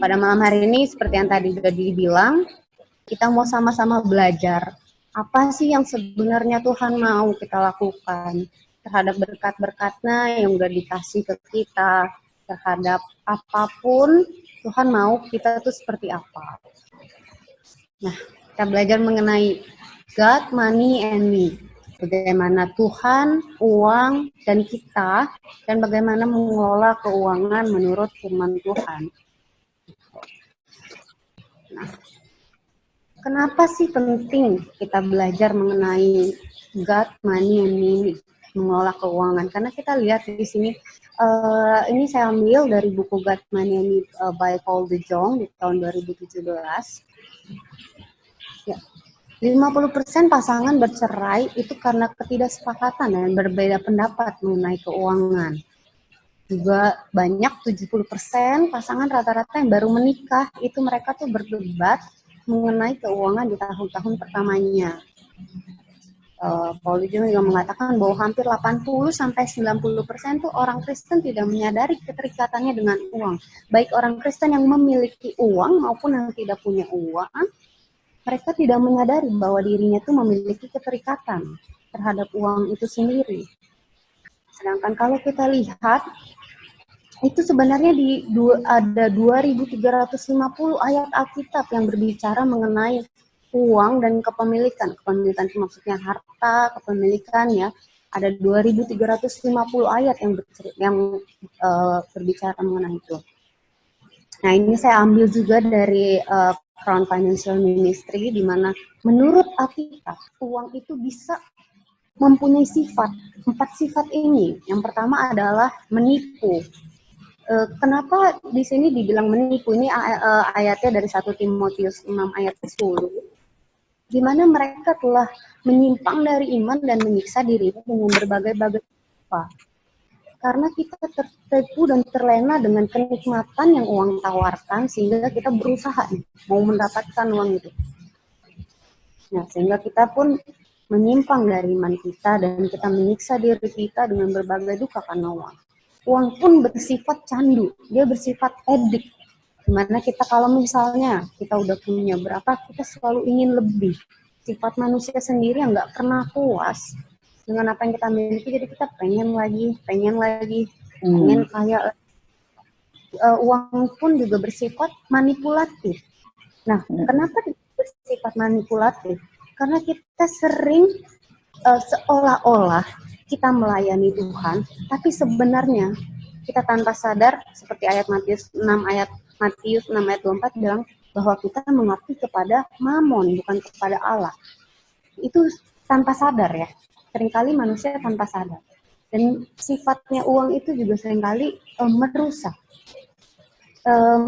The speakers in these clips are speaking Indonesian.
pada malam hari ini seperti yang tadi sudah dibilang, kita mau sama-sama belajar apa sih yang sebenarnya Tuhan mau kita lakukan terhadap berkat-berkatnya yang udah dikasih ke kita, terhadap apapun Tuhan mau kita tuh seperti apa. Nah, kita belajar mengenai God, money, and me. Bagaimana Tuhan, uang, dan kita, dan bagaimana mengelola keuangan menurut firman Tuhan. Nah, kenapa sih penting kita belajar mengenai God, money, and me, mengelola keuangan? Karena kita lihat di sini, ini saya ambil dari buku God, Money, and Me by Paul De Jong di tahun 2017. Ya, 50% pasangan bercerai itu karena ketidaksepakatan dan berbeda pendapat mengenai keuangan. Juga banyak 70% pasangan rata-rata yang baru menikah itu mereka tuh berdebat mengenai keuangan di tahun-tahun pertamanya. Paul juga mengatakan bahwa hampir 80-90% tuh orang Kristen tidak menyadari keterikatannya dengan uang. Baik orang Kristen yang memiliki uang maupun yang tidak punya uang, mereka tidak menyadari bahwa dirinya itu memiliki keterikatan terhadap uang itu sendiri. Sedangkan kalau kita lihat, itu sebenarnya ada 2.350 ayat Alkitab yang berbicara mengenai uang dan kepemilikan. Kepemilikan itu maksudnya harta, kepemilikan ya. Ada 2.350 ayat yang berbicara mengenai itu. Nah, ini saya ambil juga dari Crown Financial Ministry, di mana menurut Alkitab, uang itu bisa mempunyai sifat. 4 sifat ini. Yang pertama adalah menipu. Kenapa di sini dibilang menipu? Ini ayatnya dari 1 Timotius 6 ayat 10. Di mana mereka telah menyimpang dari iman dan menyiksa dirinya dengan berbagai-bagai apa. Karena kita tertipu dan terlena dengan kenikmatan yang uang tawarkan, sehingga kita berusaha mau mendapatkan uang itu. Nah, sehingga kita pun menyimpang dari iman kita dan kita menyiksa diri kita dengan berbagai duka karena uang. Uang pun bersifat candu, dia bersifat edik. Dimana kita kalau misalnya kita udah punya berapa, kita selalu ingin lebih. Sifat manusia sendiri yang nggak pernah puas dengan apa yang kita miliki, jadi kita pengen lagi, pengen kaya. Uang pun juga bersifat manipulatif. Nah, kenapa bersifat manipulatif? Karena kita sering seolah-olah kita melayani Tuhan, tapi sebenarnya kita tanpa sadar, seperti ayat Matius 6 ayat 24 bilang bahwa kita mengabdi kepada Mamon, bukan kepada Allah. Itu tanpa sadar ya. Seringkali manusia tanpa sadar. Dan sifatnya uang itu juga seringkali merusak.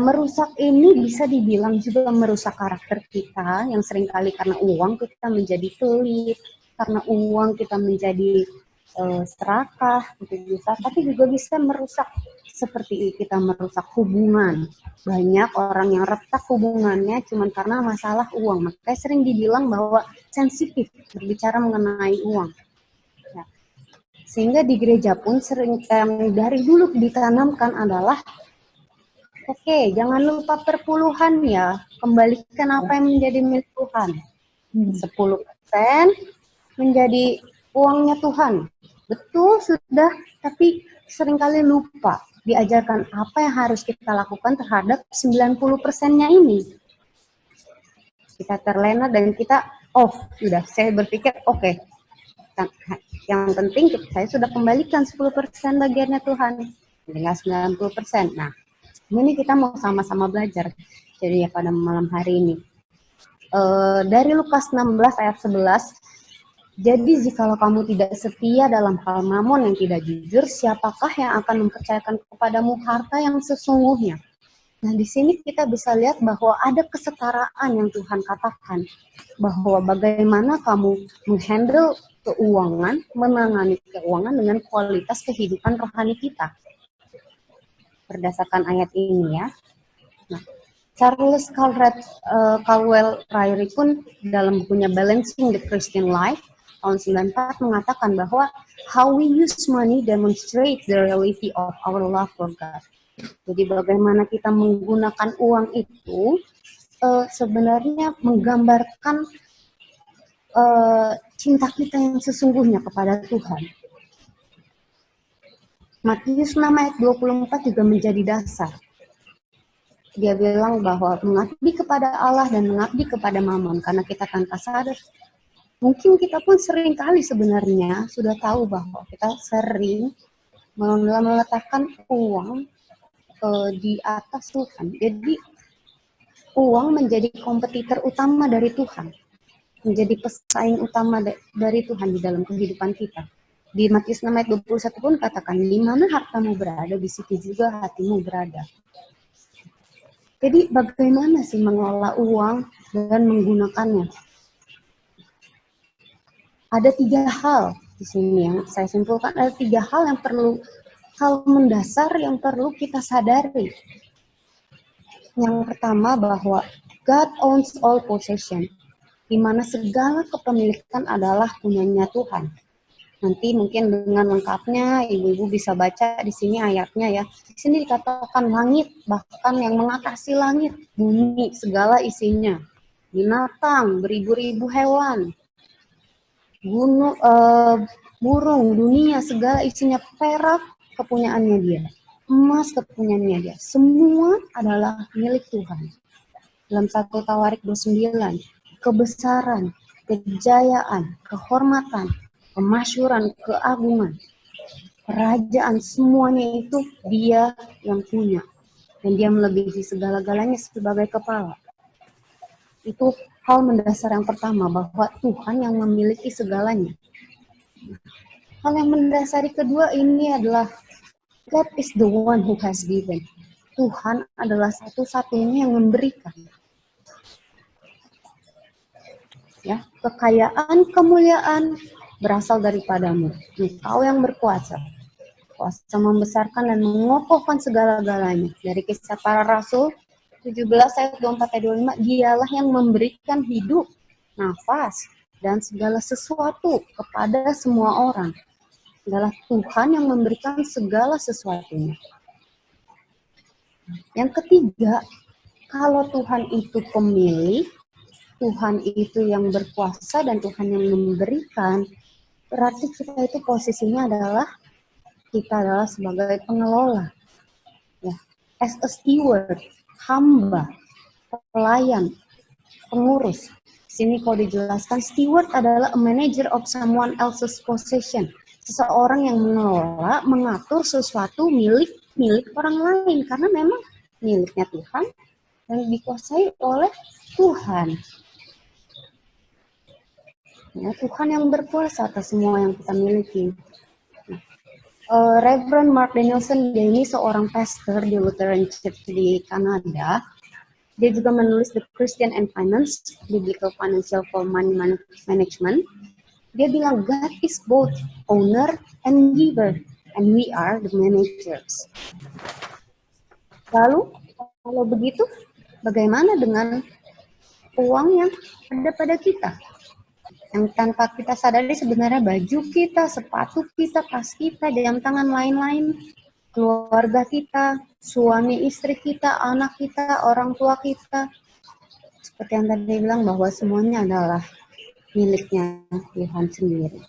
Merusak ini bisa dibilang juga merusak karakter kita, yang seringkali karena uang kita menjadi pelit, karena uang kita menjadi serakah, gitu bisa. Tapi juga bisa merusak, seperti kita merusak hubungan. Banyak orang yang retak hubungannya cuma karena masalah uang. Makanya sering dibilang bahwa sensitif berbicara mengenai uang. Sehingga di gereja pun sering dari dulu ditanamkan adalah oke, jangan lupa perpuluhan ya, kembalikan apa yang menjadi milik Tuhan. 10% menjadi uangnya Tuhan. Betul sudah, tapi seringkali lupa diajarkan apa yang harus kita lakukan terhadap 90%-nya ini. Kita terlena dan kita, sudah saya berpikir oke. Yang penting saya sudah kembalikan 10% bagiannya Tuhan, tinggal 90%. Nah, ini kita mau sama-sama belajar. Jadi ya pada malam hari ini. Dari Lukas 16 ayat 11, jadi jikalau kamu tidak setia dalam hal mamon yang tidak jujur, siapakah yang akan mempercayakan kepadamu harta yang sesungguhnya? Nah, di sini kita bisa lihat bahwa ada kesetaraan yang Tuhan katakan, bahwa bagaimana kamu menghandle keuangan, menangani keuangan dengan kualitas kehidupan rohani kita. Berdasarkan ayat ini ya. Nah, Charles Caldwell Ryrie pun dalam bukunya Balancing the Christian Life tahun 94 mengatakan bahwa how we use money demonstrates the reality of our love for God. Jadi bagaimana kita menggunakan uang itu sebenarnya menggambarkan cinta kita yang sesungguhnya kepada Tuhan. Matius 6 ayat 24 juga menjadi dasar. Dia bilang bahwa mengabdi kepada Allah dan mengabdi kepada Mammon, karena kita tanpa sadar. Mungkin kita pun sering kali sebenarnya sudah tahu bahwa kita sering meletakkan uang di atas Tuhan. Jadi uang menjadi kompetitor utama dari Tuhan, menjadi pesaing utama dari Tuhan di dalam kehidupan kita. Di Matius 6 ayat 21 pun katakan, di mana hartamu berada, di situ juga hatimu berada. Jadi bagaimana sih mengelola uang dan menggunakannya? Ada 3 hal di sini yang saya simpulkan, ada 3 hal yang perlu, hal mendasar yang perlu kita sadari. Yang pertama bahwa God owns all possession, di mana segala kepemilikan adalah punyanya Tuhan. Nanti mungkin dengan lengkapnya ibu-ibu bisa baca di sini ayatnya ya. Di sini dikatakan langit, bahkan yang mengatasi langit, bumi, segala isinya. Binatang, beribu-ribu hewan, gunung, burung, dunia, segala isinya, perak, kepunyaannya dia. Emas, kepunyaannya dia. Semua adalah milik Tuhan. Dalam 1 Tawarik 29, kebesaran, kejayaan, kehormatan, kemasyhuran, keagungan, kerajaan, semuanya itu dia yang punya. Dan dia melebihi segala-galanya sebagai kepala. Itu hal mendasar yang pertama, bahwa Tuhan yang memiliki segalanya. Hal yang mendasari kedua ini adalah God is the one who has given. Tuhan adalah satu-satunya yang memberikan. Ya, kekayaan, kemuliaan berasal daripadamu. Engkau yang berkuasa. Kuasa membesarkan dan mengokohkan segala-galanya. Dari Kisah Para Rasul 17 ayat 24 ayat 25, dialah yang memberikan hidup, nafas, dan segala sesuatu kepada semua orang. Adalah Tuhan yang memberikan segala sesuatunya. Yang ketiga, kalau Tuhan itu pemilik, Tuhan itu yang berkuasa dan Tuhan yang memberikan, berarti kita itu posisinya adalah kita adalah sebagai pengelola, ya, as a steward, hamba, pelayan, pengurus. Sini kalau dijelaskan, steward adalah a manager of someone else's possession, seseorang yang mengelola, mengatur sesuatu milik orang lain, karena memang miliknya Tuhan dan dikuasai oleh Tuhan. Ya, Tuhan yang berkuasa atas semua yang kita miliki. Reverend Mark Danielson, dia ini seorang pastor di Lutheran Church di Kanada. Dia juga menulis The Christian and Finance, Biblical Financial for Money Management. Dia bilang, God is both owner and giver, and we are the managers. Lalu, kalau begitu, bagaimana dengan uang yang ada pada kita? Yang tanpa kita sadari sebenarnya baju kita, sepatu kita, tas kita, jam tangan lain-lain, keluarga kita, suami istri kita, anak kita, orang tua kita. Seperti yang tadi bilang bahwa semuanya adalah miliknya Tuhan sendiri.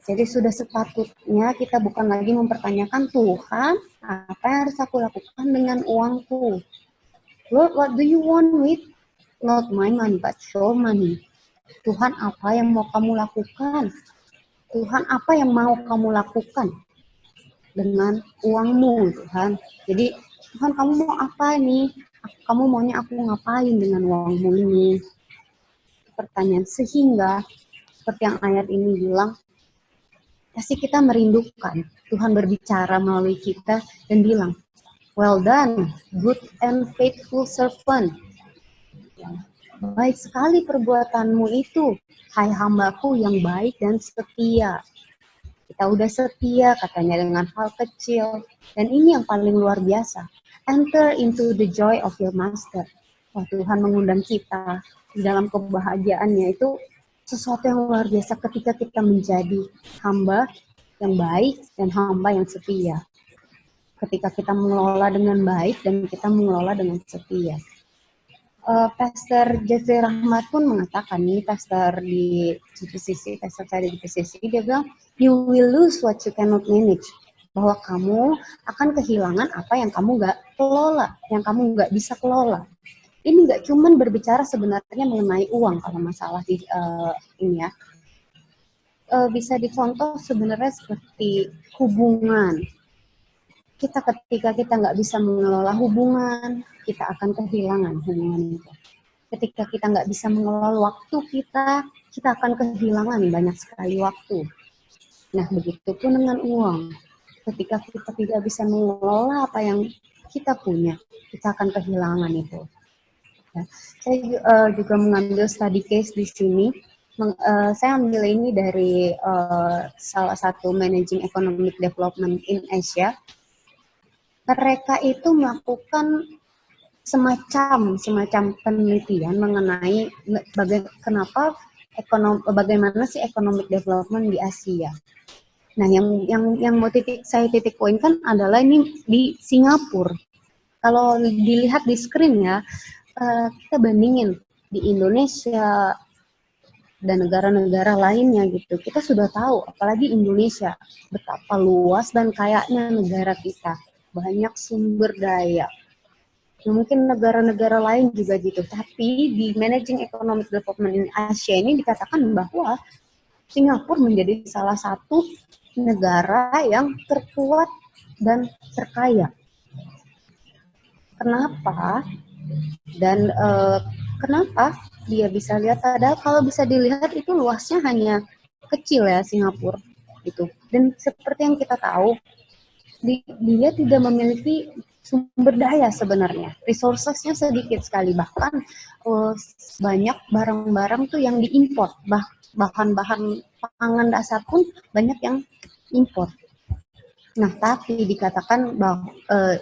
Jadi sudah sepatutnya kita bukan lagi mempertanyakan, Tuhan, apa yang harus aku lakukan dengan uangku? Lord, what do you want with not my money but your money? Tuhan, apa yang mau kamu lakukan? Tuhan, apa yang mau kamu lakukan dengan uangmu, Tuhan? Jadi, Tuhan, kamu mau apa nih? Kamu maunya aku ngapain dengan uangmu ini? Pertanyaan. Sehingga, seperti yang ayat ini bilang, pasti kita merindukan Tuhan berbicara melalui kita dan bilang, well done, good and faithful servant. Baik sekali perbuatanmu itu, hai hambaku yang baik dan setia. Kita udah setia katanya dengan hal kecil. Dan ini yang paling luar biasa. Enter into the joy of your master. Wah, Tuhan mengundang kita di dalam kebahagiaannya itu sesuatu yang luar biasa ketika kita menjadi hamba yang baik dan hamba yang setia. ketika kita mengelola dengan baik dan kita mengelola dengan setia. Pastor Jeffrey Rahmat pun mengatakan nih, pastor saya di GPCC, dia bilang, you will lose what you cannot manage. Bahwa kamu akan kehilangan apa yang kamu nggak kelola, yang kamu nggak bisa kelola. Ini nggak cuman berbicara sebenarnya mengenai uang kalau masalah ini ya. Bisa dicontoh sebenarnya seperti hubungan. Ketika kita nggak bisa mengelola hubungan, kita akan kehilangan hubungan itu. Ketika kita nggak bisa mengelola waktu kita akan kehilangan banyak sekali waktu. Nah, begitu pun dengan uang. Ketika kita tidak bisa mengelola apa yang kita punya, kita akan kehilangan itu. Ya. Saya juga mengambil study case di sini. Saya ambil ini dari salah satu Managing Economic Development in Asia. Mereka itu melakukan semacam penelitian mengenai bagaimana sih economic development di Asia. Nah, yang mau saya titik poinkan adalah ini di Singapura. Kalau dilihat di screen ya, kita bandingin di Indonesia dan negara-negara lainnya gitu. Kita sudah tahu, apalagi Indonesia, betapa luas dan kayanya negara kita. Banyak sumber daya. Mungkin negara-negara lain juga gitu. Tapi di Managing Economic Development in Asia ini dikatakan bahwa Singapura menjadi salah satu negara yang terkuat dan terkaya. Kenapa? Dan kenapa dia bisa lihat? Padahal kalau bisa dilihat itu luasnya hanya kecil ya Singapura itu. Dan seperti yang kita tahu, dia tidak memiliki sumber daya sebenarnya, resourcesnya sedikit sekali, bahkan banyak barang-barang tuh yang diimpor, bahan-bahan pangan dasar pun banyak yang impor. Nah, tapi dikatakan bahwa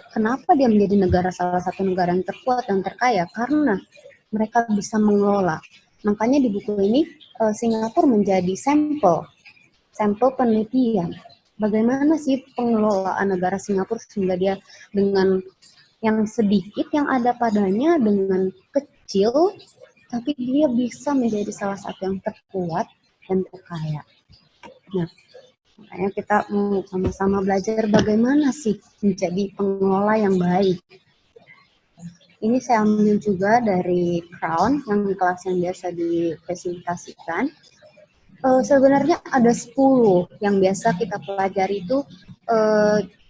kenapa dia menjadi salah satu negara yang terkuat dan terkaya, karena mereka bisa mengelola. Makanya di buku ini Singapura menjadi sampel penelitian. Bagaimana sih pengelolaan negara Singapura sehingga dia dengan yang sedikit yang ada padanya, dengan kecil, tapi dia bisa menjadi salah satu yang terkuat dan terkaya. Nah, makanya kita mau sama-sama belajar bagaimana sih menjadi pengelola yang baik. Ini saya ambil juga dari Crown, yang kelas yang biasa dipresentasikan. Sebenarnya ada 10 yang biasa kita pelajari itu,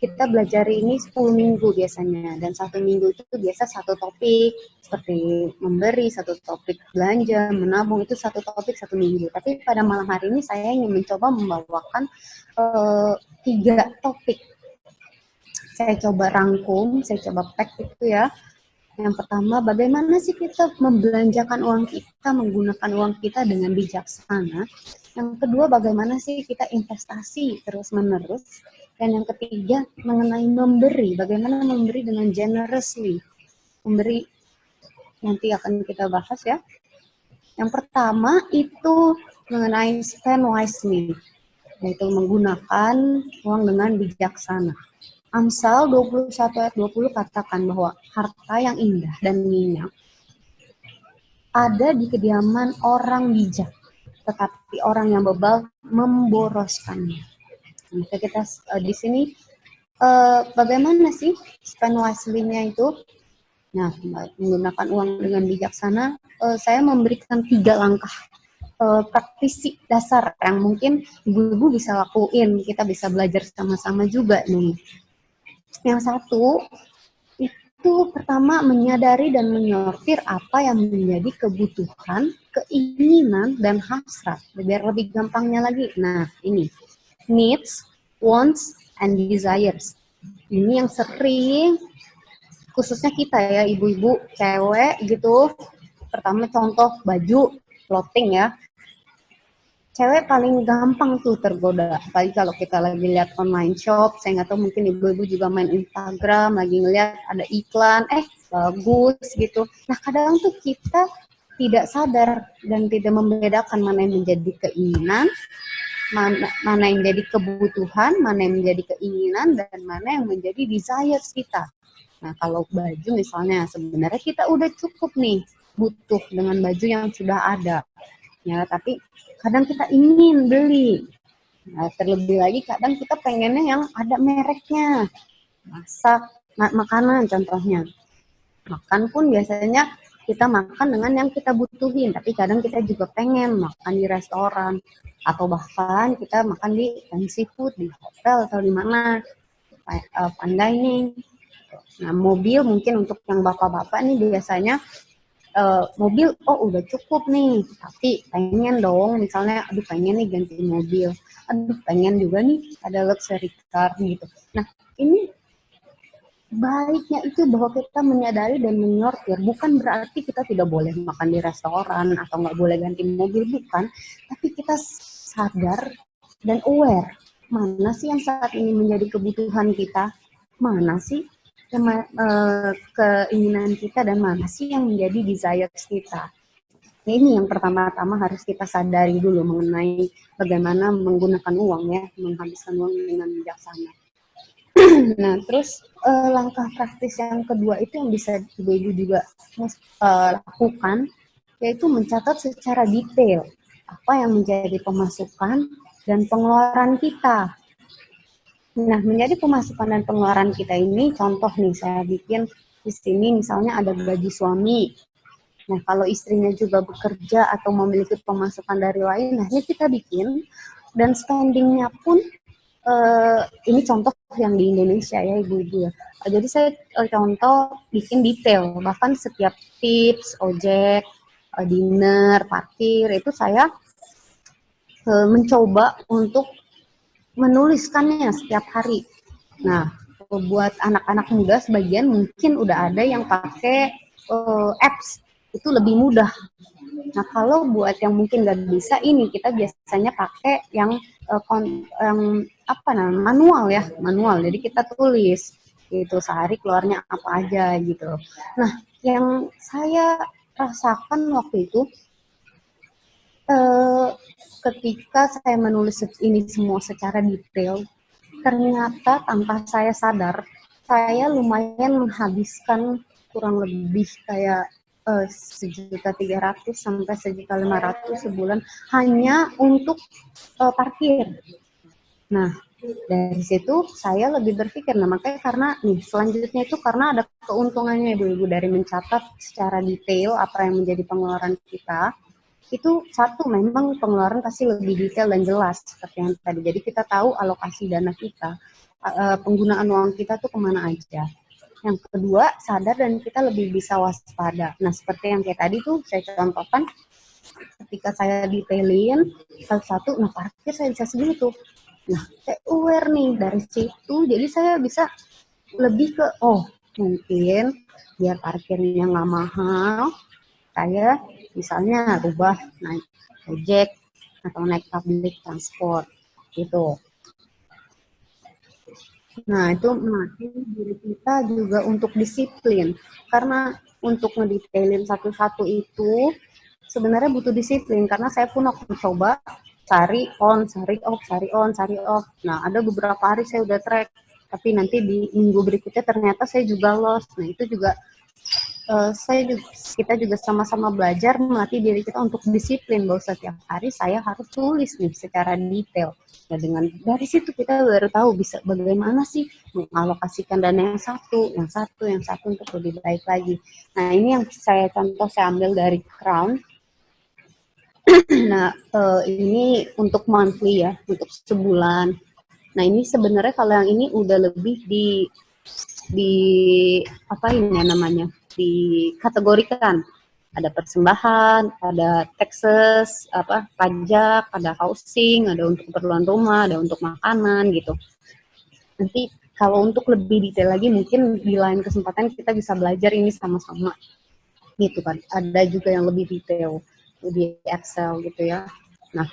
kita belajar ini 10 minggu biasanya, dan 1 minggu itu biasa satu topik, seperti memberi, satu topik belanja, menabung, itu satu topik 1 minggu. Tapi pada malam hari ini saya ingin mencoba membawakan 3 topik. Saya coba rangkum, saya coba pack itu ya. Yang pertama, bagaimana sih kita membelanjakan uang kita, menggunakan uang kita dengan bijaksana. Yang kedua, bagaimana sih kita investasi terus-menerus. Dan yang ketiga, mengenai memberi, bagaimana memberi dengan generously. Memberi, nanti akan kita bahas ya. Yang pertama itu mengenai spend wisely, yaitu menggunakan uang dengan bijaksana. Amsal 21 ayat 20 katakan bahwa harta yang indah dan minyak ada di kediaman orang bijak, tetapi orang yang bebal memboroskannya. Maka kita di sini bagaimana sih spend wisely-nya itu? Nah, menggunakan uang dengan bijaksana, saya memberikan 3 langkah praktisi dasar yang mungkin ibu-ibu bisa lakuin. Kita bisa belajar sama-sama juga nih. Yang satu, itu pertama menyadari dan menyortir apa yang menjadi kebutuhan, keinginan, dan hasrat. Biar lebih gampangnya lagi, nah ini, needs, wants, and desires. Ini yang sering, khususnya kita ya, ibu-ibu, cewek gitu. Pertama contoh baju, clothing ya. Cewek paling gampang tuh tergoda, apalagi kalau kita lagi lihat online shop. Saya nggak tahu, mungkin ibu-ibu juga main Instagram, lagi ngeliat ada iklan, bagus gitu. Nah, kadang tuh kita tidak sadar dan tidak membedakan mana yang menjadi keinginan, mana yang menjadi kebutuhan, mana yang menjadi keinginan, dan mana yang menjadi desires kita. Nah, kalau baju misalnya, sebenarnya kita udah cukup nih, butuh dengan baju yang sudah ada. Ya, tapi kadang kita ingin beli. Nah, terlebih lagi kadang kita pengennya yang ada mereknya. Makanan contohnya. Makan pun biasanya kita makan dengan yang kita butuhin, tapi kadang kita juga pengen makan di restoran, atau bahkan kita makan di fancy food, di hotel atau di mana, fine dining. Nah, mobil mungkin untuk yang bapak-bapak nih biasanya mobil, oh udah cukup nih, tapi pengen dong, misalnya, aduh pengen nih ganti mobil, aduh pengen juga nih ada luxury car gitu. Nah, ini baiknya itu bahwa kita menyadari dan menyortir, bukan berarti kita tidak boleh makan di restoran atau nggak boleh ganti mobil, bukan, tapi kita sadar dan aware, mana sih yang saat ini menjadi kebutuhan kita, mana sih keinginan kita, dan mana sih yang menjadi desires kita. Ini yang pertama-tama harus kita sadari dulu mengenai bagaimana menggunakan uang ya, menghabiskan uang dengan bijaksana. Nah, terus langkah praktis yang kedua itu yang bisa ibu-ibu juga lakukan, yaitu mencatat secara detail apa yang menjadi pemasukan dan pengeluaran kita. Nah, menjadi pemasukan dan pengeluaran kita ini, contoh nih saya bikin di sini misalnya ada gaji suami. Nah, kalau istrinya juga bekerja atau memiliki pemasukan dari lain, nah ini kita bikin, dan spendingnya pun ini contoh yang di Indonesia ya ibu-ibu ya. Jadi saya contoh bikin detail, bahkan setiap tips, ojek, dinner, parkir, itu saya mencoba untuk menuliskannya setiap hari. Nah, buat anak-anak muda sebagian mungkin udah ada yang pakai apps, itu lebih mudah. Nah, kalau buat yang mungkin nggak bisa ini, kita biasanya pakai yang manual ya, manual. Jadi kita tulis gitu sehari keluarnya apa aja gitu. Nah, yang saya rasakan waktu itu ketika saya menulis ini semua secara detail, ternyata tanpa saya sadar, saya lumayan menghabiskan kurang lebih kayak 1.300.000 sampai 1.500.000 sebulan hanya untuk parkir. Nah, dari situ saya lebih berpikir, nah makanya karena nih selanjutnya itu karena ada keuntungannya ibu-ibu dari mencatat secara detail apa yang menjadi pengeluaran kita. Itu satu, memang pengeluaran pasti lebih detail dan jelas seperti yang tadi. Jadi kita tahu alokasi dana kita, penggunaan uang kita tuh kemana aja. Yang kedua, sadar dan kita lebih bisa waspada. Nah, seperti yang kayak tadi tuh saya contohkan, ketika saya detailin satu-satu, nah parkir saya bisa segitu. Nah, saya aware nih dari situ, jadi saya bisa lebih ke, oh mungkin biar parkirnya nggak mahal, saya misalnya rubah naik ojek atau naik public transport gitu. Nah, itu melatih diri kita juga untuk disiplin. Karena untuk ngedetailin satu-satu itu sebenarnya butuh disiplin. Karena saya pun waktu coba cari on, cari off, cari on, cari off. Nah, ada beberapa hari saya udah track. Tapi nanti di minggu berikutnya ternyata saya juga lost. Nah, itu juga kita juga sama-sama belajar melatih diri kita untuk disiplin bahwa setiap hari saya harus tulis nih secara detail. Nah, dari situ kita baru tahu bisa bagaimana sih mengalokasikan dana yang satu untuk lebih baik lagi. Nah, ini yang saya ambil dari Crown. Nah, ini untuk monthly ya, untuk sebulan. Nah, ini sebenarnya kalau yang ini udah lebih di apa ini namanya? Dikategorikan, ada persembahan, ada taxes, pajak, ada housing, ada untuk keperluan rumah, ada untuk makanan gitu. Nanti kalau untuk lebih detail lagi mungkin di lain kesempatan kita bisa belajar ini sama-sama gitu kan. Ada juga yang lebih detail di Excel gitu ya. Nah,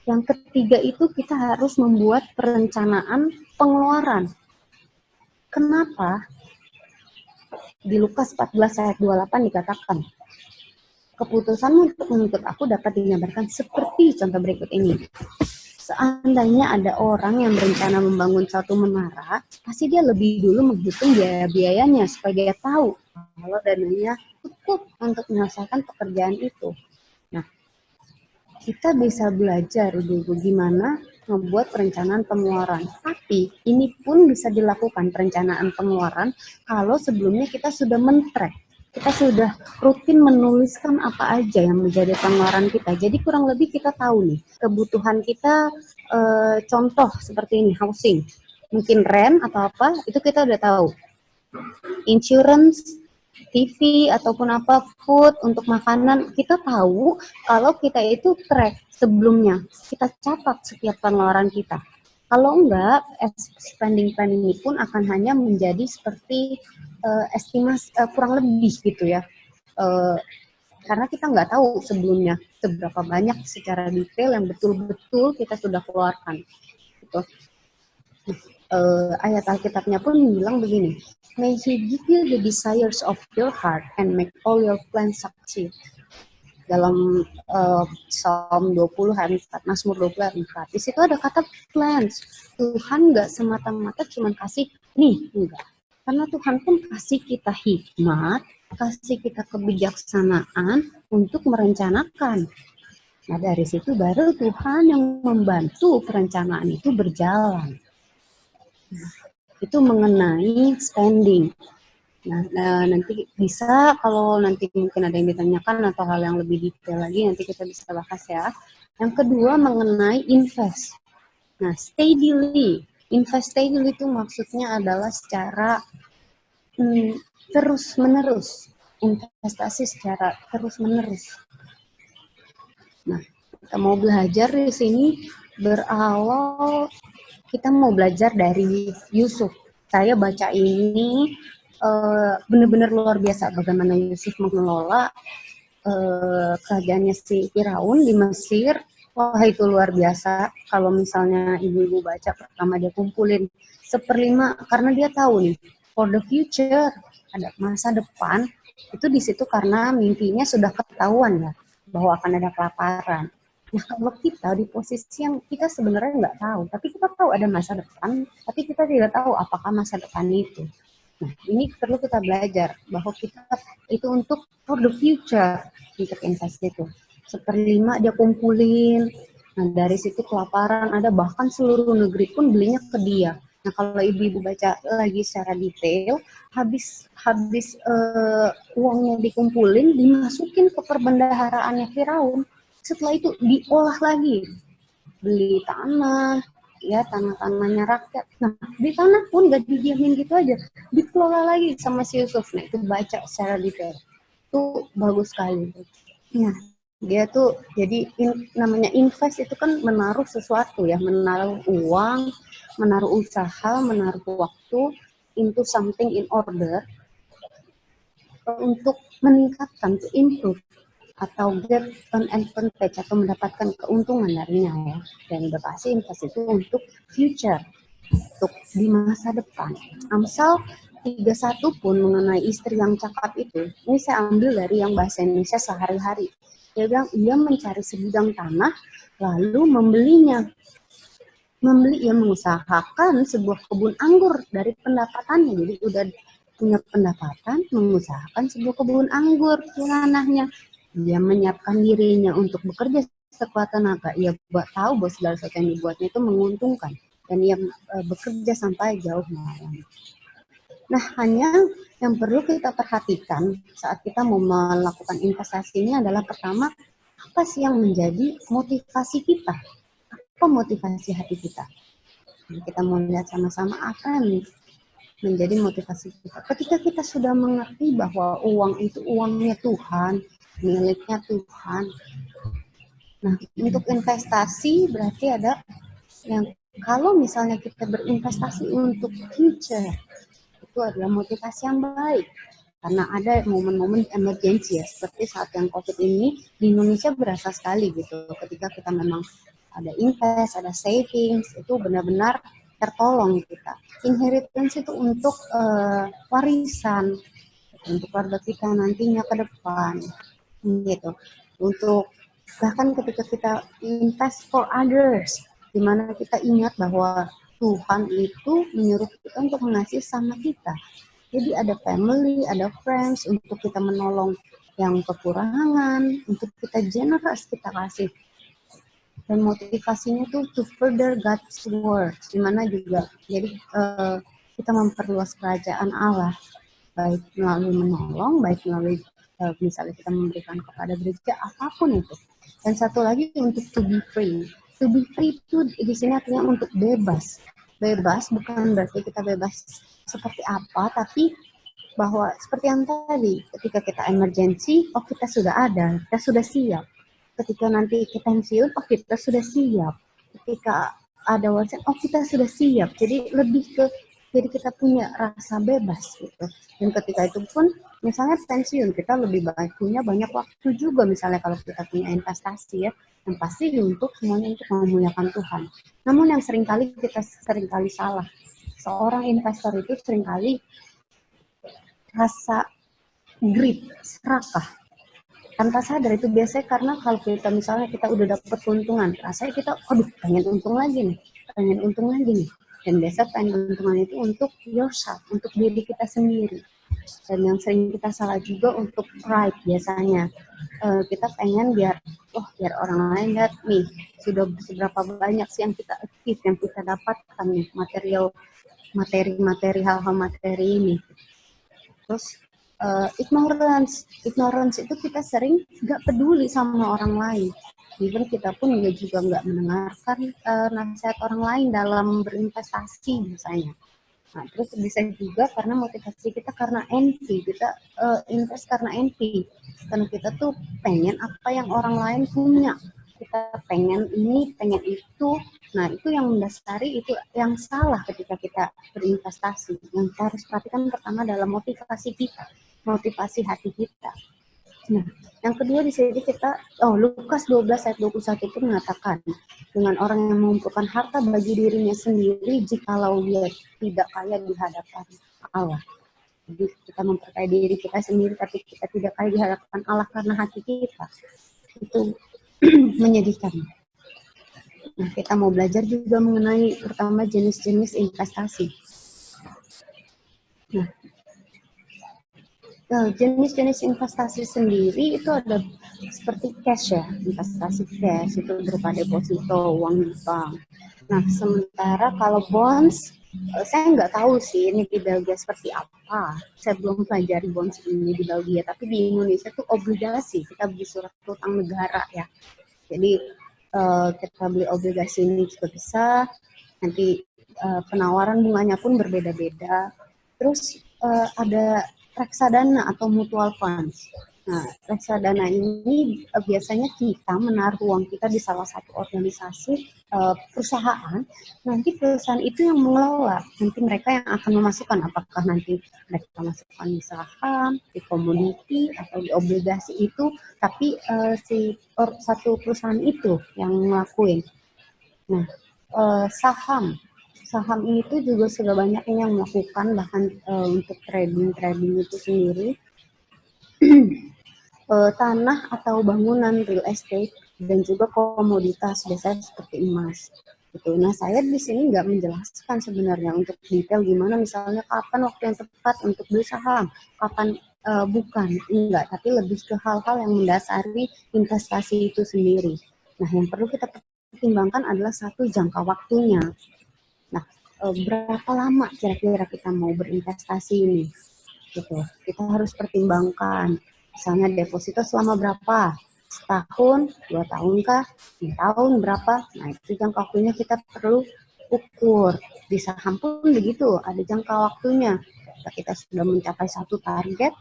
yang ketiga itu kita harus membuat perencanaan pengeluaran. Kenapa? Di Lukas 14 ayat 28 dikatakan, keputusanmu untuk mengikut aku dapat digambarkan seperti contoh berikut ini. Seandainya ada orang yang berencana membangun satu menara, pasti dia lebih dulu menghitung biaya-biayanya supaya dia tahu kalau dananya cukup untuk menyelesaikan pekerjaan itu. Nah, kita bisa belajar dulu gimana membuat perencanaan pengeluaran. Tapi ini pun bisa dilakukan perencanaan pengeluaran kalau sebelumnya kita sudah men-track. Kita sudah rutin menuliskan apa aja yang menjadi pengeluaran kita. Jadi kurang lebih kita tahu nih kebutuhan kita, contoh seperti ini housing, mungkin rent atau apa itu kita udah tahu. Insurance, TV ataupun apa, food untuk makanan, kita tahu kalau kita itu track sebelumnya, kita catat setiap pengeluaran kita. Kalau enggak, spending plan ini pun akan hanya menjadi seperti estimasi kurang lebih gitu ya. Karena kita nggak tahu sebelumnya seberapa banyak secara detail yang betul-betul kita sudah keluarkan. Gitu. Ayat Alkitabnya pun bilang begini, May He give you the desires of your heart and make all your plans succeed. Dalam Psalm 20 ayat 4, Mazmur 20 ayat 4. Di situ ada kata plans. Tuhan nggak semata-mata cuma kasih nih, enggak. Karena Tuhan pun kasih kita hikmat, kasih kita kebijaksanaan untuk merencanakan. Nah, dari situ baru Tuhan yang membantu perencanaan itu berjalan. Nah, itu mengenai spending. Nah, nanti bisa kalau nanti mungkin ada yang ditanyakan atau hal yang lebih detail lagi nanti kita bisa bahas ya. Yang kedua mengenai invest. Nah, steadily. Invest steadily itu maksudnya adalah secara terus-menerus. Investasi secara terus-menerus. Nah, kita mau belajar di sini berawal kita mau belajar dari Yusuf. Saya baca ini benar-benar luar biasa bagaimana Yusuf mengelola kerajaannya si Firaun di Mesir. Wah, itu luar biasa. Kalau misalnya ibu-ibu baca pertama dia kumpulin 1/5 karena dia tahu nih for the future, ada masa depan. Itu di situ karena mimpinya sudah ketahuan ya bahwa akan ada kelaparan. Nah, kalau kita di posisi yang kita sebenarnya nggak tahu, tapi kita tahu ada masa depan, tapi kita tidak tahu apakah masa depan itu. Nah, ini perlu kita belajar bahwa kita itu untuk for the future, untuk investasi itu. 1/5 dia kumpulin, nah dari situ kelaparan ada, bahkan seluruh negeri pun belinya ke dia. Nah, kalau ibu-ibu baca lagi secara detail, habis uangnya dikumpulin, dimasukin ke perbendaharaannya Firaun. Setelah itu diolah lagi, beli tanah, ya tanah-tanahnya rakyat. Nah, di tanah pun gak didiamin gitu aja, dikelola lagi sama si Yusuf. Nah, itu baca secara detail. Itu bagus sekali. Nah, dia tuh jadi namanya invest itu kan menaruh sesuatu ya, menaruh uang, menaruh usaha, menaruh waktu into something in order untuk meningkatkan, to improve atau get an advantage atau mendapatkan keuntungan darinya ya. Dan berpasti invest itu untuk future, untuk di masa depan. Amsal 31 pun mengenai istri yang cakap itu, ini saya ambil dari yang bahasa Indonesia sehari-hari. Dia bilang, ia mencari sebidang tanah, lalu membelinya. Membeli, ia mengusahakan sebuah kebun anggur dari pendapatannya. Jadi udah punya pendapatan, mengusahakan sebuah kebun anggur di tanahnya. Dia menyiapkan dirinya untuk bekerja sekuat tenaga. Ia tahu bahwa segala sesuatu yang dibuatnya itu menguntungkan. Dan ia bekerja sampai jauh malam. Nah, hanya yang perlu kita perhatikan saat kita mau melakukan investasi ini adalah pertama, apa sih yang menjadi motivasi kita? Apa motivasi hati kita? Nah, kita mau lihat sama-sama apa yang menjadi motivasi kita. Ketika kita sudah mengerti bahwa uang itu uangnya Tuhan, miliknya Tuhan. Nah, untuk investasi berarti ada yang kalau misalnya kita berinvestasi untuk future, itu adalah motivasi yang baik. Karena ada momen-momen emergency ya, seperti saat yang COVID ini di Indonesia berasa sekali gitu. Ketika kita memang ada invest, ada savings, itu benar-benar tertolong kita. Inheritance itu untuk warisan, untuk keluarga kita nantinya ke depan, gitu. Untuk bahkan ketika kita invest for others, dimana kita ingat bahwa Tuhan itu menyuruh kita untuk mengasihi sama kita. Jadi ada family, ada friends untuk kita menolong yang kekurangan, untuk kita generous kita kasih. Dan motivasinya tuh to further God's word, dimana juga jadi kita memperluas kerajaan Allah, baik melalui menolong, baik melalui misalnya kita memberikan kepada gereja, apapun itu. Dan satu lagi untuk to be free. To be free itu di sini artinya untuk bebas. Bebas bukan berarti kita bebas seperti apa, tapi bahwa seperti yang tadi, ketika kita emergency, oh kita sudah ada, kita sudah siap. Ketika nanti kita pensiun, oh kita sudah siap. Ketika ada warisan, oh kita sudah siap. Jadi lebih ke, jadi kita punya rasa bebas gitu. Dan ketika itu pun, misalnya pensiun, kita lebih punya banyak waktu juga. Misalnya kalau kita punya investasi ya, yang pasti untuk semuanya untuk memuliakan Tuhan. Namun yang seringkali kita seringkali salah. Seorang investor itu seringkali rasa greed, serakah. Tanpa sadar itu biasanya karena kalau kita misalnya kita udah dapat keuntungan, rasanya kita, aduh pengen untung lagi nih, pengen untung lagi nih. Dan biasa pengen untungan itu untuk yourself, untuk diri kita sendiri. Dan yang sering kita salah juga untuk pride biasanya. Kita pengen biar orang lain lihat nih, sudah seberapa banyak sih yang kita achieve, yang kita dapatkan nih, materi hal-hal materi ini. Terus ignorance itu kita sering nggak peduli sama orang lain. Even kita pun juga nggak mendengarkan nasihat orang lain dalam berinvestasi misalnya. Nah, terus bisa juga karena motivasi kita karena envy, kita invest karena envy, karena kita tuh pengen apa yang orang lain punya, kita pengen ini, pengen itu. Nah, itu yang mendasari, itu yang salah ketika kita berinvestasi. Yang kita harus perhatikan pertama adalah motivasi kita, motivasi hati kita. Nah, yang kedua di sini kita, Lukas 12 ayat 21 itu mengatakan, dengan orang yang mengumpulkan harta bagi dirinya sendiri, jikalau dia tidak kaya di hadapan Allah. Jadi kita memperkaya diri kita sendiri, tapi kita tidak kaya di hadapan Allah karena hati kita. Itu menyedihkan. Nah, kita mau belajar juga mengenai pertama jenis-jenis investasi. Nah, jenis-jenis investasi sendiri itu ada seperti cash ya, investasi cash itu berupa deposito, uang di bank. Nah, sementara kalau bonds, saya nggak tahu sih ini di Belgia seperti apa. Saya belum pelajari bonds ini di Belgia, tapi di Indonesia tuh obligasi, kita beli surat utang negara ya. Jadi kita beli obligasi ini juga bisa, nanti penawaran bunganya pun berbeda-beda. Terus ada reksadana atau mutual funds. Nah, reksadana ini biasanya kita menaruh uang kita di salah satu organisasi perusahaan. Nanti perusahaan itu yang mengelola. Nanti mereka yang akan memasukkan, apakah nanti mereka masukkan di saham, di komoditi, atau di obligasi itu. Tapi satu perusahaan itu yang ngelakuin. Nah, saham ini tuh juga sudah banyak yang melakukan, bahkan untuk trading itu sendiri. Tanah atau bangunan real estate dan juga komoditas biasanya seperti emas. Gitu. Nah, saya di sini nggak menjelaskan sebenarnya untuk detail gimana misalnya kapan waktu yang tepat untuk beli saham, kapan bukan, enggak, tapi lebih ke hal-hal yang mendasari investasi itu sendiri. Nah, yang perlu kita pertimbangkan adalah satu, jangka waktunya. Nah, berapa lama kira-kira kita mau berinvestasi ini? Gitu. Kita harus pertimbangkan. Misalnya deposito selama berapa? Setahun, 2 tahun kah? 5 tahun berapa? Nah, itu jangka waktunya kita perlu ukur. Di saham pun begitu, ada jangka waktunya. Kita sudah mencapai satu target,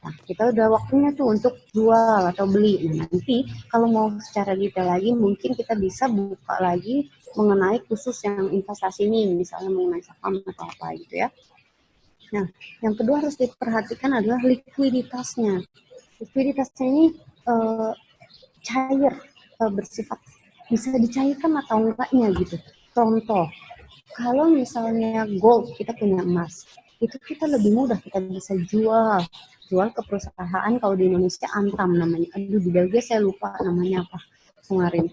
nah kita udah waktunya tuh untuk jual atau beli. Nah, nanti kalau mau secara detail lagi, mungkin kita bisa buka lagi mengenai khusus yang investasi ini, misalnya mengenai saham atau apa gitu ya. Nah, yang kedua harus diperhatikan adalah likuiditasnya. Likuiditasnya ini cair, bersifat bisa dicairkan atau enggaknya gitu. Contoh, kalau misalnya gold, kita punya emas, itu kita lebih mudah, kita bisa jual ke perusahaan. Kalau di Indonesia Antam namanya, aduh di Belgia saya lupa namanya apa kemarin.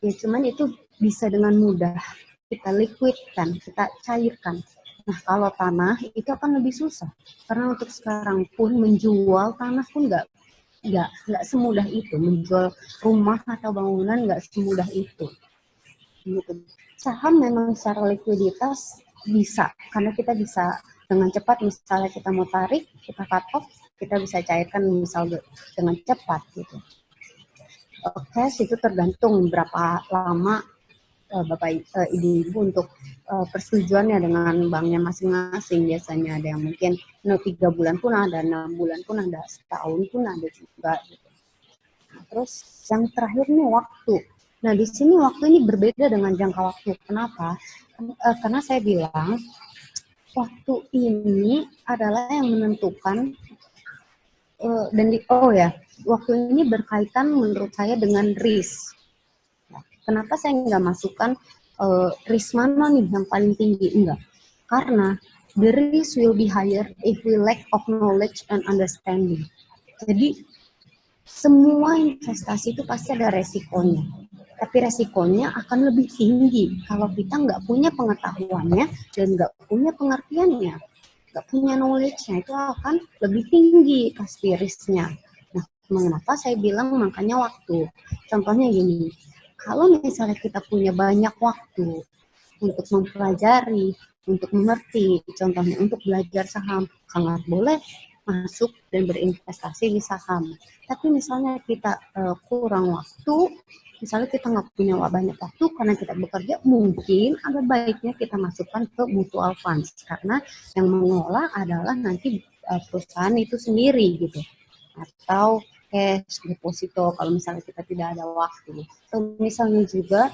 Ya, cuman itu bisa dengan mudah kita liquidkan, kita cairkan. Nah, kalau tanah itu akan lebih susah. Karena untuk sekarang pun menjual tanah pun nggak semudah itu. Menjual rumah atau bangunan nggak semudah itu. Gitu. Saham memang secara likuiditas bisa, karena kita bisa dengan cepat, misalnya kita mau tarik, kita cut off, kita bisa cairkan misal dengan cepat gitu. Cash itu tergantung berapa lama Bapak Ibu untuk persetujuannya dengan banknya masing-masing. Biasanya ada yang mungkin 3 bulan pun ada, 6 bulan pun ada, setahun pun ada juga gitu. Nah, terus yang terakhir nih waktu. Nah, di sini waktu ini berbeda dengan jangka waktu. Kenapa? Karena saya bilang waktu ini adalah yang menentukan waktu ini berkaitan menurut saya dengan risk. Kenapa saya nggak masukkan risk mana nih yang paling tinggi? Enggak. Karena the risk will be higher if we lack of knowledge and understanding. Jadi semua investasi itu pasti ada resikonya. Tapi resikonya akan lebih tinggi kalau kita nggak punya pengetahuannya dan nggak punya pengertiannya, nggak punya knowledge-nya, itu akan lebih tinggi pasti risk-nya. Nah, mengapa saya bilang makanya waktu. Contohnya gini, kalau misalnya kita punya banyak waktu untuk mempelajari, untuk mengerti, contohnya untuk belajar saham, sangat boleh masuk dan berinvestasi di saham. Tapi misalnya kita kurang waktu, misalnya kita nggak punya banyak waktu karena kita bekerja, mungkin ada baiknya kita masukkan ke mutual funds, karena yang mengelola adalah nanti perusahaan itu sendiri gitu, atau cash deposito kalau misalnya kita tidak ada waktu. Atau misalnya juga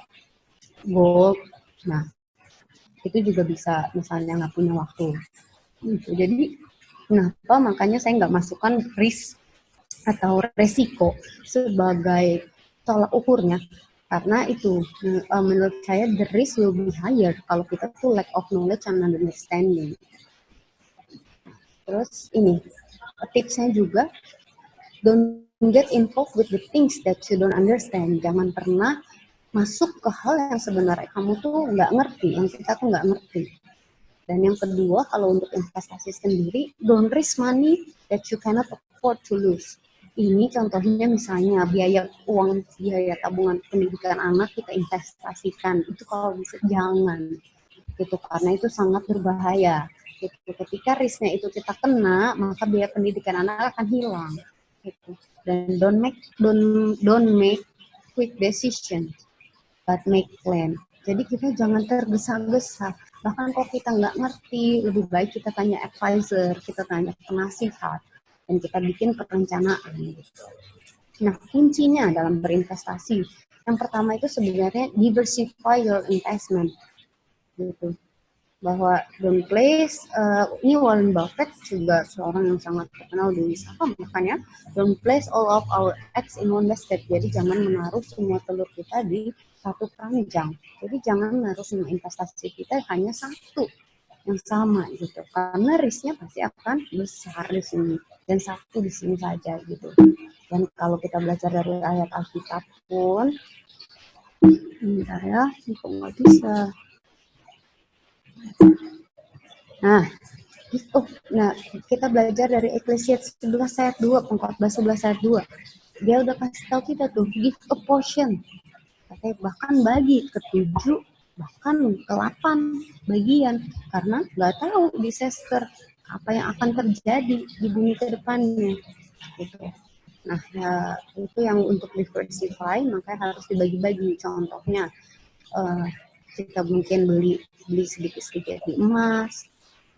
gold, nah itu juga bisa misalnya nggak punya waktu. Gitu. Jadi kenapa makanya saya nggak masukkan risk atau resiko sebagai tolak ukurnya, karena itu menurut saya the risk will be higher kalau kita tuh lack of knowledge and understanding. Terus ini tipsnya juga, don't get involved with the things that you don't understand. Jangan pernah masuk ke hal yang sebenarnya kamu tuh nggak ngerti, yang kita tuh nggak ngerti. Dan yang kedua, kalau untuk investasi sendiri, don't risk money that you cannot afford to lose. Ini contohnya misalnya biaya tabungan pendidikan anak kita investasikan, itu kalau bisa jangan, gitu, karena itu sangat berbahaya. Gitu. Ketika risknya itu kita kena, maka biaya pendidikan anak akan hilang. Gitu. Dan don't make quick decision, but make plan. Jadi kita jangan tergesa-gesa. Bahkan kalau kita nggak ngerti, lebih baik kita tanya advisor, kita tanya penasihat, dan kita bikin perencanaan. Nah, kuncinya dalam berinvestasi, yang pertama itu sebenarnya diversify your investment. Gitu. Bahwa don't place, ini Warren Buffett juga seorang yang sangat terkenal di saham, makanya don't place all of our eggs in one basket. Jadi jangan menaruh semua telur kita di satu keranjang. Jadi jangan menaruh semua investasi kita hanya satu yang sama gitu, karena risknya pasti akan besar di sini dan satu di sini saja gitu. Dan kalau kita belajar dari ayat Alkitab pun, bentar ya, kok nggak bisa. Nah, kita belajar dari Ecclesiastes 11 ayat 2, Pengkhotbah 11 ayat 2. Dia udah kasih tahu kita tuh, give a portion. Katanya bahkan bagi ke-7, bahkan ke-8 bagian. Karena nggak tahu disaster apa yang akan terjadi di bumi ke depannya. Gitu. Nah, ya, itu yang untuk diversify, makanya harus dibagi-bagi. Contohnya, kita mungkin beli sedikit-sedikit di emas.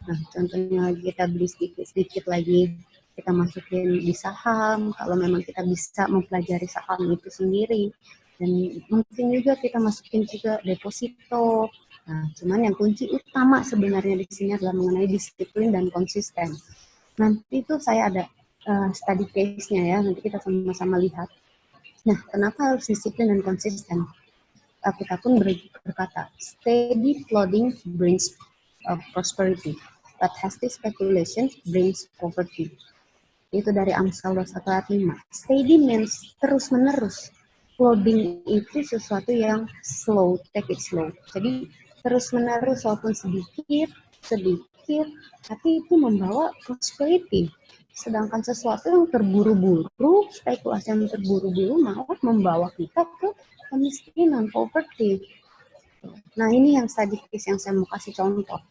Nah, contohnya kita beli sedikit-sedikit lagi, kita masukin di saham, kalau memang kita bisa mempelajari saham itu sendiri. Dan mungkin juga kita masukin juga deposito. Nah, cuman yang kunci utama sebenarnya di sini adalah mengenai disiplin dan konsisten. Nanti itu saya ada study case-nya ya, nanti kita sama-sama lihat. Nah, kenapa harus disiplin dan konsisten? Kita pun berkata, steady plodding brings prosperity, but hasty speculation brings poverty. Itu dari Amsal 21:5. Steady means terus-menerus. Flooding itu sesuatu yang slow, take it slow. Jadi terus menerus walaupun sedikit, tapi itu membawa prosperity. Sedangkan sesuatu yang terburu-buru, spekulasi yang terburu-buru malah membawa kita ke kemiskinan, poverty. Nah ini yang sadikis yang saya mau kasih contoh.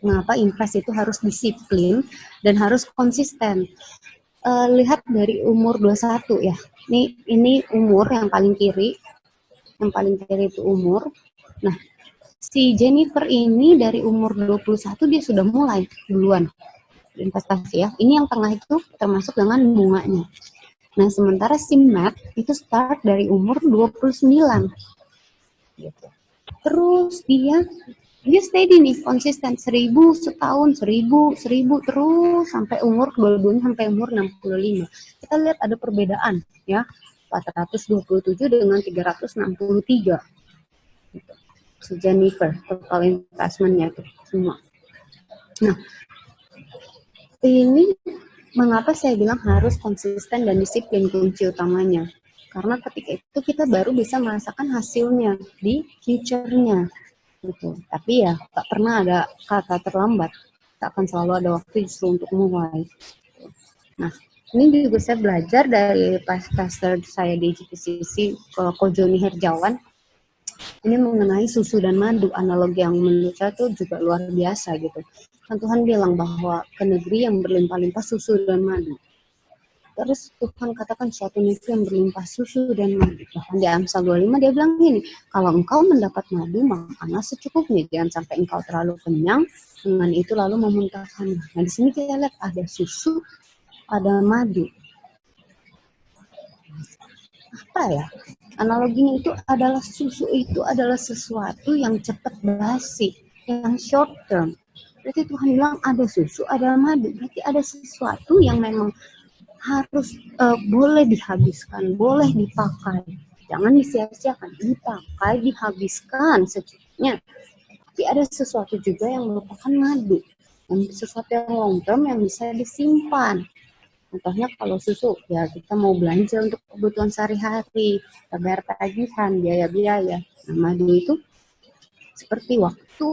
Mengapa invest itu harus disiplin dan harus konsisten. Lihat dari umur 21 ya. Ini umur yang paling kiri. Yang paling kiri itu umur. Nah, si Jennifer ini dari umur 21 dia sudah mulai duluan investasi ya. Ini yang tengah itu termasuk dengan bunganya. Nah, sementara si Matt itu start dari umur 29. Gitu. Terus dia steady nih, konsisten 1000 setahun, 1000 terus sampai umur 22 sampai umur 65. Kita lihat ada perbedaan ya. 427 dengan 363. Gitu. Si Jennifer, total investment-nya itu semua. Nah, ini mengapa saya bilang harus konsisten dan disiplin kunci utamanya. Karena ketika itu kita baru bisa merasakan hasilnya di future-nya. Gitu. Tapi ya tak pernah ada kata terlambat. Tak akan selalu ada waktu justru untuk mulai. Nah, ini juga saya belajar dari pastor saya di GPCC, Kojoni Herjawan. Ini mengenai susu dan madu, analogi yang menurut saya itu juga luar biasa gitu. Kan Tuhan bilang bahwa ke negeri yang berlimpah-limpah susu dan madu. Terus Tuhan katakan suatu negeri yang berlimpah susu dan madu. Bahkan di Amsal 25 dia bilang gini, kalau engkau mendapat madu, makanlah secukupnya. Jangan sampai engkau terlalu kenyang, dengan itu lalu memuntahkan. Nah di sini kita lihat ada susu, ada madu. Apa ya? Analoginya itu adalah susu itu adalah sesuatu yang cepat basi, yang short term. Berarti Tuhan bilang ada susu, ada madu. Berarti ada sesuatu yang memang harus boleh dihabiskan, boleh dipakai. Jangan disia-siakan, dipakai, dihabiskan secukupnya. Tapi ada sesuatu juga yang merupakan madu, yang sesuatu yang long term yang bisa disimpan. Contohnya kalau susu, ya kita mau belanja untuk kebutuhan sehari-hari, kita bayar tagihan, biaya-biaya. Nah, madu itu seperti waktu,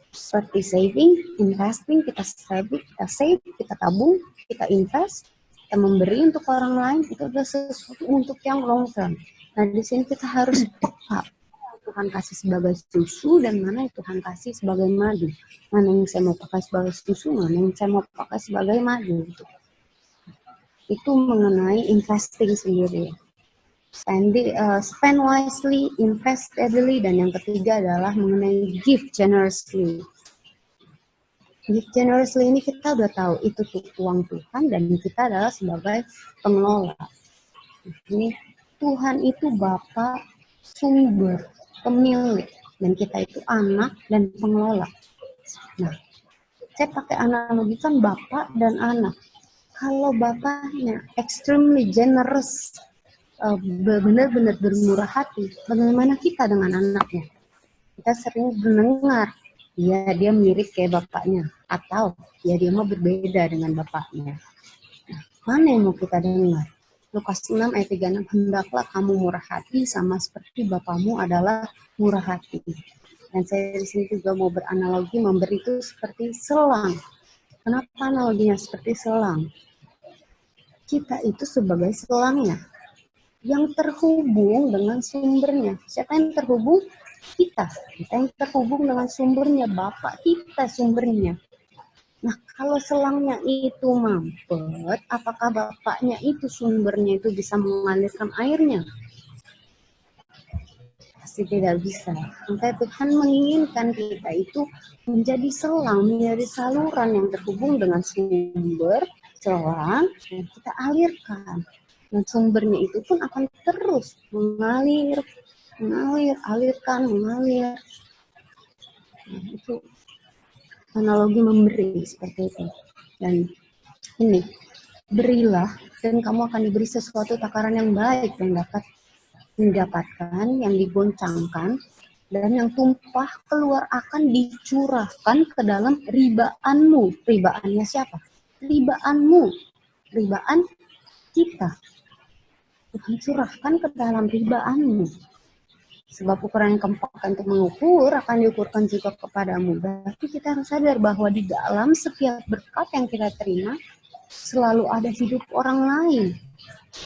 seperti saving, investing, kita save, kita tabung, kita invest, kita memberi untuk orang lain, itu adalah sesuatu untuk yang long term. Nah, di sini kita harus peka. Tuhan kasih sebagai susu dan mana yang Tuhan kasih sebagai madu. Mana yang saya mau pakai sebagai susu, mana yang saya mau pakai sebagai madu. Gitu. Itu mengenai investing sendiri. Spend wisely, invest steadily, dan yang ketiga adalah mengenai give generously. Give generously ini kita udah tahu itu uang Tuhan dan kita adalah sebagai pengelola. Ini Tuhan itu Bapa, sumber, pemilik, dan kita itu anak dan pengelola. Nah, saya pakai analogi kan Bapak dan anak. Kalau bapaknya extremely generous, benar-benar bermurah hati, bagaimana kita dengan anaknya? Kita sering mendengar, ya dia mirip kayak bapaknya, atau ya dia mau berbeda dengan bapaknya. Nah, mana yang mau kita dengar? Lukas 6 ayat 36, hendaklah kamu murah hati sama seperti Bapamu adalah murah hati. Dan saya di sini juga mau beranalogi memberi itu seperti selang. Kenapa analoginya seperti selang? Kita itu sebagai selangnya yang terhubung dengan sumbernya. Siapa yang terhubung? Kita yang terhubung dengan sumbernya, Bapak kita sumbernya. Nah, kalau selangnya itu mampet, apakah bapaknya itu sumbernya itu bisa mengalirkan airnya? Pasti tidak bisa. Maka Tuhan menginginkan kita itu menjadi selang, menjadi saluran yang terhubung dengan sumber, selang, yang kita alirkan. Dan sumbernya itu pun akan terus mengalir, mengalir. Nah, itu analogi memberi seperti itu. Dan ini, berilah dan kamu akan diberi sesuatu takaran yang baik yang dapat didapatkan, yang digoncangkan, dan yang tumpah keluar akan dicurahkan ke dalam ribaanmu. Ribaannya siapa? Ribaanmu. Ribaan kita. Tuhan curahkan ke dalam ribaanmu. Sebab ukuran yang kamu pakai untuk mengukur akan diukurkan juga kepadamu. Berarti kita harus sadar bahwa di dalam setiap berkat yang kita terima, selalu ada hidup orang lain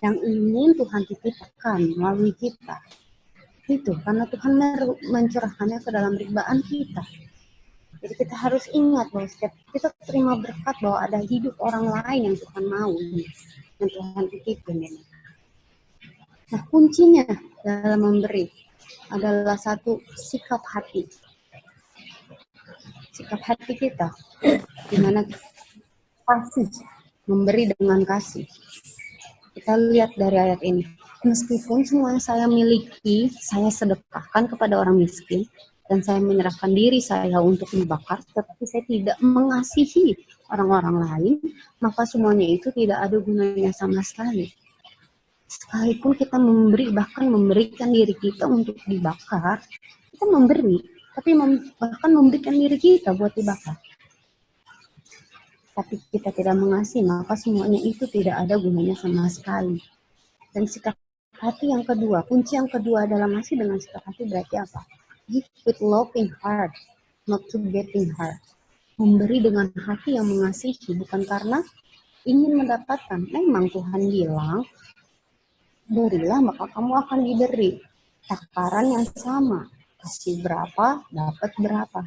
yang ingin Tuhan titipkan melalui kita. Itu karena Tuhan mencurahkannya ke dalam ribaan kita. Jadi kita harus ingat bahwa setiap kita terima berkat bahwa ada hidup orang lain yang Tuhan mau, yang Tuhan titipkan ini. Nah, kuncinya dalam memberi adalah satu, sikap hati. Sikap hati kita, di mana kasih, memberi dengan kasih. Kita lihat dari ayat ini. Meskipun semua yang saya miliki, saya sedekahkan kepada orang miskin, dan saya menyerahkan diri saya untuk dibakar, tetapi saya tidak mengasihi orang-orang lain, maka semuanya itu tidak ada gunanya sama sekali. Sekalipun kita memberi, bahkan memberikan diri kita untuk dibakar, kita memberi, tapi bahkan memberikan diri kita buat dibakar. Tapi kita tidak mengasihi, maka semuanya itu tidak ada gunanya sama sekali. Dan sikap hati yang kedua, kunci yang kedua dalam masih dengan sikap hati berarti apa? Give with loving heart, not to getting heart. Memberi dengan hati yang mengasihi, bukan karena ingin mendapatkan. Memang Tuhan bilang, berilah maka kamu akan diberi. Takaran yang sama, kasih berapa, dapat berapa.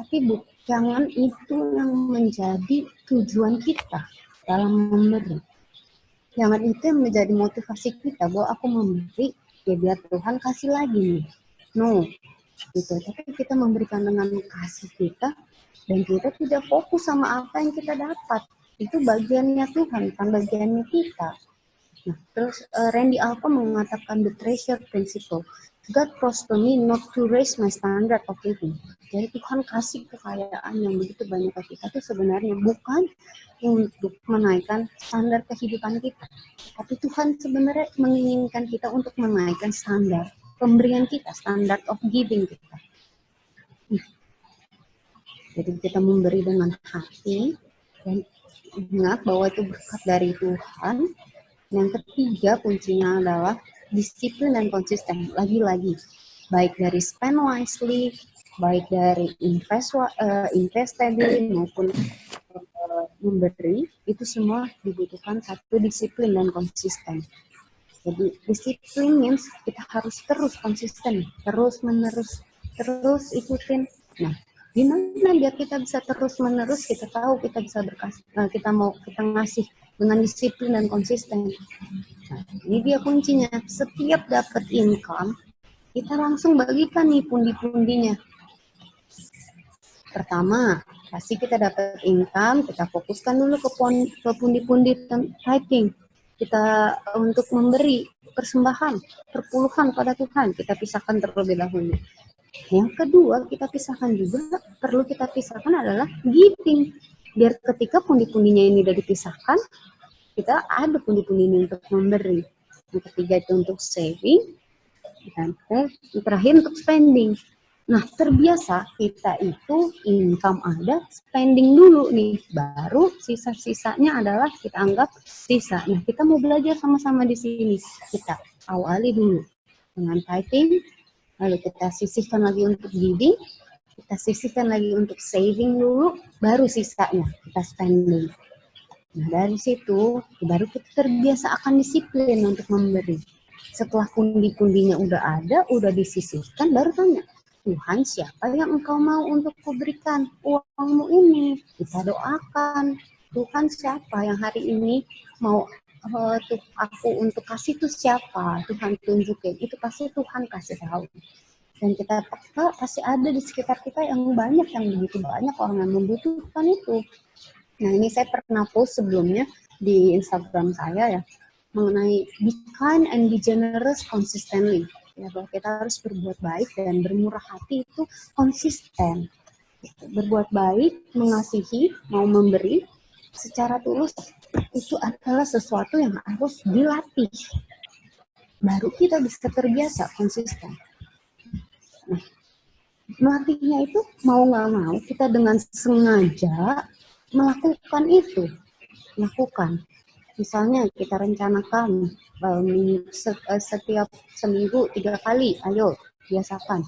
Tapi jangan itu yang menjadi tujuan kita dalam memberi. Jangan itu yang menjadi motivasi kita bahwa aku memberi, ya biar Tuhan kasih lagi nih. No, gitu. Tapi kita memberikan dengan kasih kita, dan kita tidak fokus sama apa yang kita dapat. Itu bagiannya Tuhan, bukan bagiannya kita. Nah, terus Randy Alpha mengatakan the treasure principle. God prosper me not to raise my standard of living. Jadi Tuhan kasih kekayaan yang begitu banyak ke kita itu sebenarnya bukan untuk menaikkan standar kehidupan kita. Tapi Tuhan sebenarnya menginginkan kita untuk menaikkan standar pemberian kita, standard of giving kita. Jadi kita memberi dengan hati dan ingat bahwa itu berkat dari Tuhan. Yang ketiga kuncinya adalah disiplin dan konsisten. Lagi-lagi, baik dari spend wisely, baik dari invest steadily maupun memberi, itu semua dibutuhkan satu disiplin dan konsisten. Jadi disiplin means kita harus terus konsisten, terus menerus, terus ikutin. Nah, gimana biar kita bisa terus menerus, kita tahu kita bisa berkasih, kita ngasih dengan disiplin dan konsisten. Nah, ini dia kuncinya. Setiap dapat income, kita langsung bagikan nih pundi-pundinya. Pertama, pasti kita dapat income, kita fokuskan dulu ke pundi-pundi tithing. Kita untuk memberi persembahan, perpuluhan pada Tuhan, kita pisahkan terlebih dahulu. Yang kedua, perlu kita pisahkan adalah giving. Biar ketika pundi-pundinya ini sudah dipisahkan, kita ada pundi-pundi ini untuk memberi. Yang ketiga itu untuk saving, dan terakhir untuk spending. Nah, terbiasa kita itu income ada, spending dulu nih, baru sisa-sisanya adalah kita anggap sisa. Nah, kita mau belajar sama-sama di sini. Kita awali dulu dengan tithing, lalu kita sisihkan lagi untuk giving, kita sisihkan lagi untuk saving dulu, baru sisanya kita spending. Nah, dari situ baru kita terbiasa akan disiplin untuk memberi. Setelah pundi-pundinya udah ada, udah disisihkan, baru tanya, Tuhan, siapa yang engkau mau untuk kuberikan uangmu ini? Kita doakan, Tuhan siapa yang hari ini mau aku untuk kasih itu siapa? Tuhan tunjukin, itu pasti Tuhan kasih tahu. Dan kita pasti ada di sekitar kita yang banyak, yang begitu banyak orang yang membutuhkan itu. Nah, ini saya pernah post sebelumnya di Instagram saya ya, mengenai be kind and be generous consistently. Ya, bahwa kita harus berbuat baik dan bermurah hati itu konsisten. Berbuat baik, mengasihi, mau memberi secara tulus, itu adalah sesuatu yang harus dilatih. Baru kita bisa terbiasa konsisten. Nah, melatihnya itu mau nggak mau, kita dengan sengaja melakukan itu. Lakukan. Misalnya kita rencanakan setiap seminggu 3 kali, ayo biasakan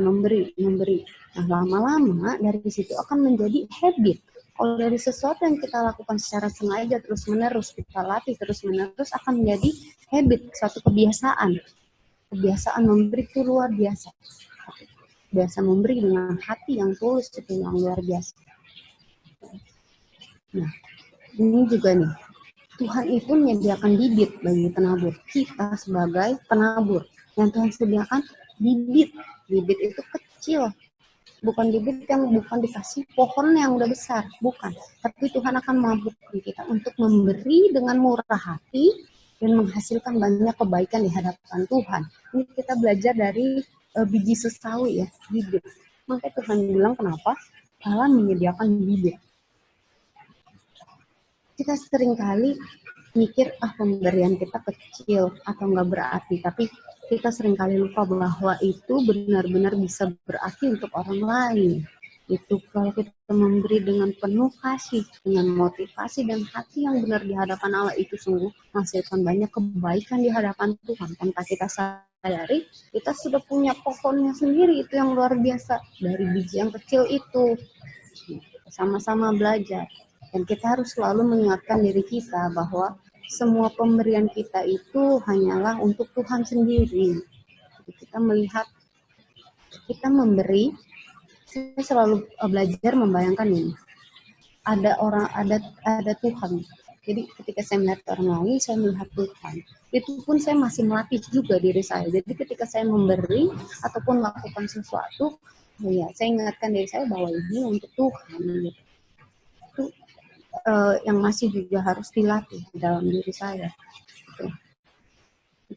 memberi. Nah, lama-lama dari situ akan menjadi habit. Kalau dari sesuatu yang kita lakukan secara sengaja terus-menerus, kita latih terus-menerus, akan menjadi habit, suatu kebiasaan. Kebiasaan memberi itu luar biasa. Biasa memberi dengan hati yang tulus itu yang luar biasa. Nah, ini juga nih, Tuhan itu menyediakan bibit bagi penabur. Kita sebagai penabur yang Tuhan sediakan bibit. Bibit itu kecil. Bukan bibit yang bukan dikasih pohon yang udah besar. Bukan. Tapi Tuhan akan mampukan kita untuk memberi dengan murah hati dan menghasilkan banyak kebaikan di hadapan Tuhan. Ini kita belajar dari biji sesawi ya, bibit. Makanya Tuhan bilang kenapa? Allah menyediakan bibit. Kita seringkali mikir pemberian kita kecil atau nggak berarti, tapi kita seringkali lupa bahwa itu benar-benar bisa berarti untuk orang lain. Itu kalau kita memberi dengan penuh kasih, dengan motivasi dan hati yang benar di hadapan Allah, itu sungguh menghasilkan banyak kebaikan di hadapan Tuhan. Tanpa kita sadari, kita sudah punya pohonnya sendiri, itu yang luar biasa. Dari biji yang kecil itu, sama-sama belajar. Dan kita harus selalu mengingatkan diri kita bahwa semua pemberian kita itu hanyalah untuk Tuhan sendiri. Jadi kita melihat, kita memberi, saya selalu belajar membayangkan ini. Ada Tuhan. Jadi ketika saya melihat orang lain, saya melihat Tuhan. Itu pun saya masih melatih juga diri saya. Jadi ketika saya memberi ataupun melakukan sesuatu, ya saya ingatkan diri saya bahwa ini untuk Tuhan. Itu yang masih juga harus dilatih dalam diri saya.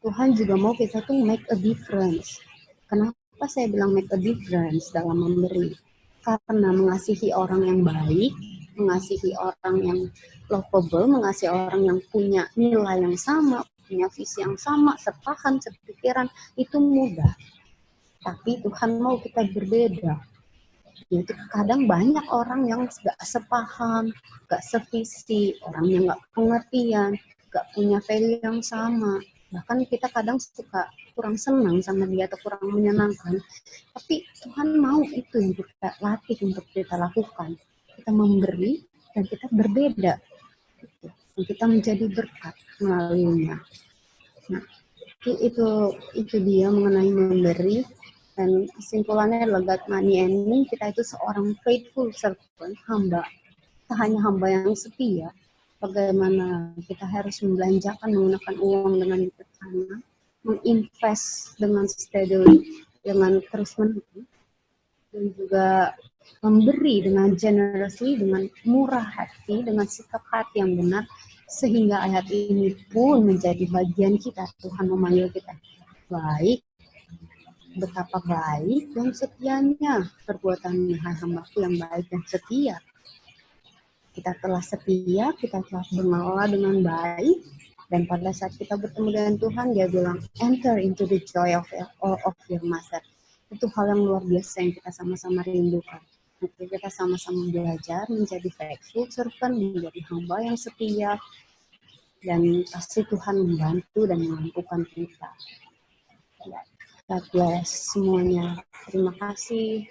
Tuhan juga mau kita tuh make a difference. Kenapa saya bilang make a difference dalam memberi? Karena mengasihi orang yang baik, mengasihi orang yang lovable, mengasihi orang yang punya nilai yang sama, punya visi yang sama, sepaham, sepikiran, itu mudah. Tapi Tuhan mau kita berbeda. Itu kadang banyak orang yang gak sepaham, gak sevisi, orang yang gak pengertian, gak punya value yang sama. Bahkan kita kadang suka kurang senang sama dia atau kurang menyenangkan. Tapi Tuhan mau itu yang kita latih untuk kita lakukan. Kita memberi dan kita berbeda. Dan kita menjadi berkat melaluinya. Nah, itu dia mengenai memberi. Dan kesimpulannya adalah God Money and Me, kita itu seorang faithful servant, hamba. Kita hanya hamba yang setia. Bagaimana kita harus membelanjakan, menggunakan uang dengan bijaksana, menginvest dengan steadily, dengan terus-menerus, dan juga memberi dengan generously, dengan murah hati, dengan sikap hati yang benar, sehingga ayat ini pun menjadi bagian kita. Tuhan memanggil kita baik, betapa baik dan setianya perbuatan hai hambaku yang baik dan setia. Kita telah setia, kita telah mengelola dengan baik, dan pada saat kita bertemu dengan Tuhan, dia bilang, enter into the joy of your master. Itu hal yang luar biasa yang kita sama-sama rindukan. Nanti kita sama-sama belajar menjadi faithful servant, menjadi hamba yang setia, dan pasti Tuhan membantu dan memampukan kita. God bless semuanya. Terima kasih.